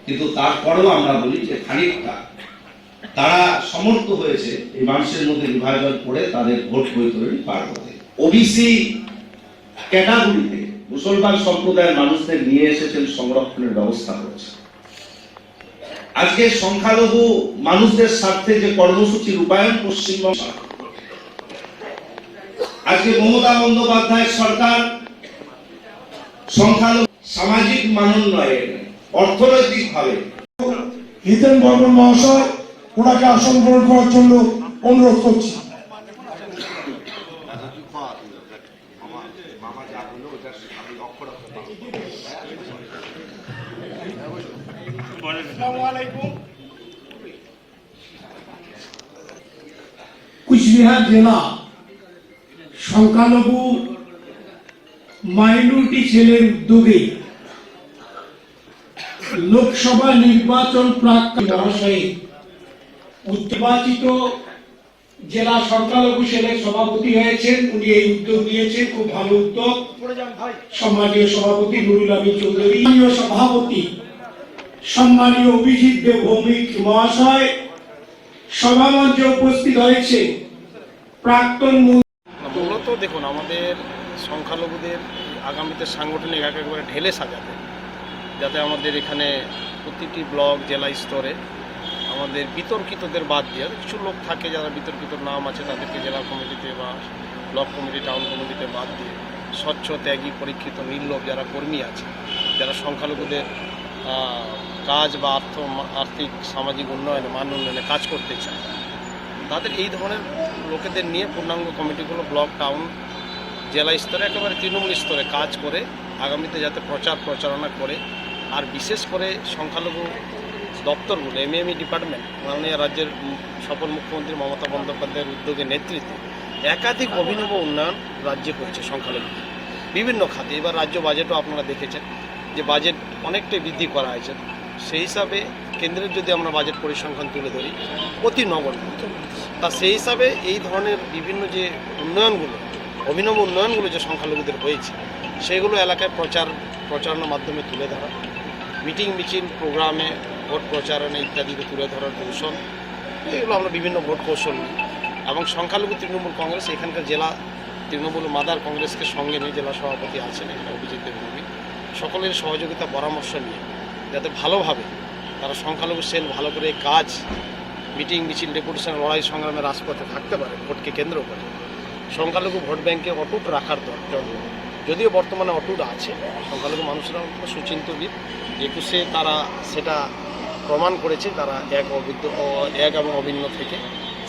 কিন্তু তারপরেও আমরা বলি যে খানিকটা তারা সমর্থ হয়েছে এই মানুষের মধ্যে বিভাজন করে তাদের ভোট বৈতরণী পার হতে। ওবিসি ক্যাটাগরিতে মুসলমান সম্প্রদায়ের মানুষদের নিয়ে এসেছেন, সংরক্ষণের ব্যবস্থা করেছে। আজকে সংখ্যালঘু মানুষদের স্বার্থে যে কর্মসূচি রূপায়ণ পশ্চিমবঙ্গ, আজকে মমতা বন্দ্যোপাধ্যায়ের সরকার সংখ্যালঘু সামাজিক মানোন্নয়ন অর্থনৈতিকভাবে হিতেন বর্মন মহাশয় ওনাকে আসন গ্রহণ করার জন্য অনুরোধ করছি। কুচবিহার জেলা সংখ্যালঘু মাইনরিটি সেলের উদ্যোগে লোকসভা নির্বাচন প্রাক্কালে মহাশয়ে নির্বাচিত জেলা সংখ্যালঘু সেলের সভাপতি হয়েছেন। উনি এই উদ্যোগ নিয়েছেন, খুব ভালো উদ্যোগ। সম্মানীয় সভাপতি নুরুল আমিন চৌধুরী, সভাপতি সম্মানীয় অভিজিৎ দেব ভৌমিক মহাশয়, সভামঞ্চে উপস্থিত হয়েছে প্রাক্তন। মূলত দেখুন, আমাদের সংখ্যালঘুদের আগামীতে সাংগঠনিক একেবারে ঢেলে সাজাতে, যাতে আমাদের এখানে প্রতিটি ব্লক জেলা স্তরে আমাদের বিতর্কিতদের বাদ দিয়ে কিছু লোক থাকে যারা বিতর্কিত নাম আছে তাদেরকে জেলা কমিটিতে বা ব্লক কমিটি টাউন কমিটিতে বাদ দিয়ে স্বচ্ছ ত্যাগী পরীক্ষিত নির্লোভ যারা কর্মী আছে, যারা সংখ্যালঘুদের কাজ বা আর্থিক সামাজিক উন্নয়নে মান উন্নয়নে কাজ করতে চায়, তাদের এই ধরনের লোকেদের নিয়ে পূর্ণাঙ্গ কমিটিগুলো ব্লক টাউন জেলা স্তরে একেবারে তৃণমূল স্তরে কাজ করে আগামীতে যাতে প্রচারণা করে। আর বিশেষ করে সংখ্যালঘু দপ্তরগুলো এমএমই ডিপার্টমেন্ট মাননীয় রাজ্যের সফল মুখ্যমন্ত্রী মমতা বন্দ্যোপাধ্যায়ের উদ্যোগে নেতৃত্বে একাধিক অভিনব উন্নয়ন রাজ্যে হয়েছে সংখ্যালঘু বিভিন্ন খাতে। এবার রাজ্য বাজেটও আপনারা দেখেছেন যে বাজেট অনেকটাই বৃদ্ধি করা হয়েছে। সেই হিসাবে কেন্দ্রের যদি আমরা বাজেট পরিসংখ্যান তুলে ধরি অতি নগণ্য, তা সেই হিসাবে এই ধরনের বিভিন্ন যে উন্নয়নগুলো অভিনব উন্নয়নগুলো যে সংখ্যালঘুদের হয়েছে সেগুলো এলাকায় প্রচারণার মাধ্যমে তুলে ধরা, মিটিং মিছিল প্রোগ্রামে ভোট প্রচারণা ইত্যাদিকে তুলে ধরার কৌশল, এগুলো আমরা বিভিন্ন ভোট কৌশল নিই। এবং সংখ্যালঘু তৃণমূল কংগ্রেস এখানকার জেলা তৃণমূল মাদার কংগ্রেসকে সঙ্গে নিয়ে জেলা সভাপতি আছেন এখানে অভিজিৎ দেবভূমি, সকলের সহযোগিতা পরামর্শ নিয়ে যাতে ভালোভাবে তারা সংখ্যালঘু সেল ভালো করে কাজ মিটিং মিছিল ডেপুটেশন লড়াই সংগ্রামে রাজপথে থাকতে পারে ভোটকে কেন্দ্র করে। সংখ্যালঘু ভোট ব্যাংকে অটুট রাখার জন্য, যদিও বর্তমানে অটুট আছে, সংখ্যালঘু মানুষরা সুচিন্তিত 21-এ তারা সেটা প্রমাণ করেছে, তারা এক এবং অভিন্ন থেকে।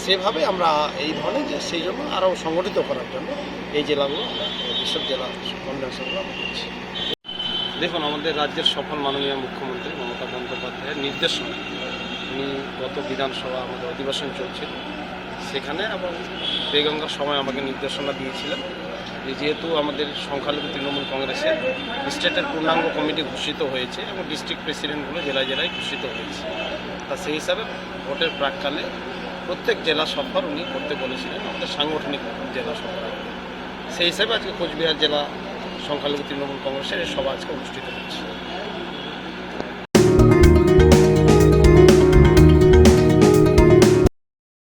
সেভাবে আমরা এই ধরনের যে সেই জন্য আরও সংগঠিত করার জন্য এই জেলাগুলো আমরা যেসব জেলা কনভেনশনগুলো আমরা করছি। দেখুন, আমাদের রাজ্যের সফল মাননীয় মুখ্যমন্ত্রী মমতা বন্দ্যোপাধ্যায়ের নির্দেশনা, উনি গত বিধানসভা আমাদের অধিবেশন চলছিল সেখানে এবং বেগঙ্গার সময় আমাকে নির্দেশনা দিয়েছিলেন যে যেহেতু আমাদের সংখ্যালঘু তৃণমূল কংগ্রেসের স্টেটের পূর্ণাঙ্গ কমিটি ঘোষিত হয়েছে এবং ডিস্ট্রিক্ট প্রেসিডেন্টগুলো জেলায় জেলায় ঘোষিত হয়েছে, তা সেই হিসাবে ভোটের প্রাককালে প্রত্যেক জেলা সফর উনি করতে বলেছিলেন, আমাদের সাংগঠনিক জেলা সফর। সেই হিসাবে আজকে কোচবিহার জেলা সংখ্যালঘু তৃণমূল কংগ্রেসের সভা আজকে অনুষ্ঠিত হচ্ছে।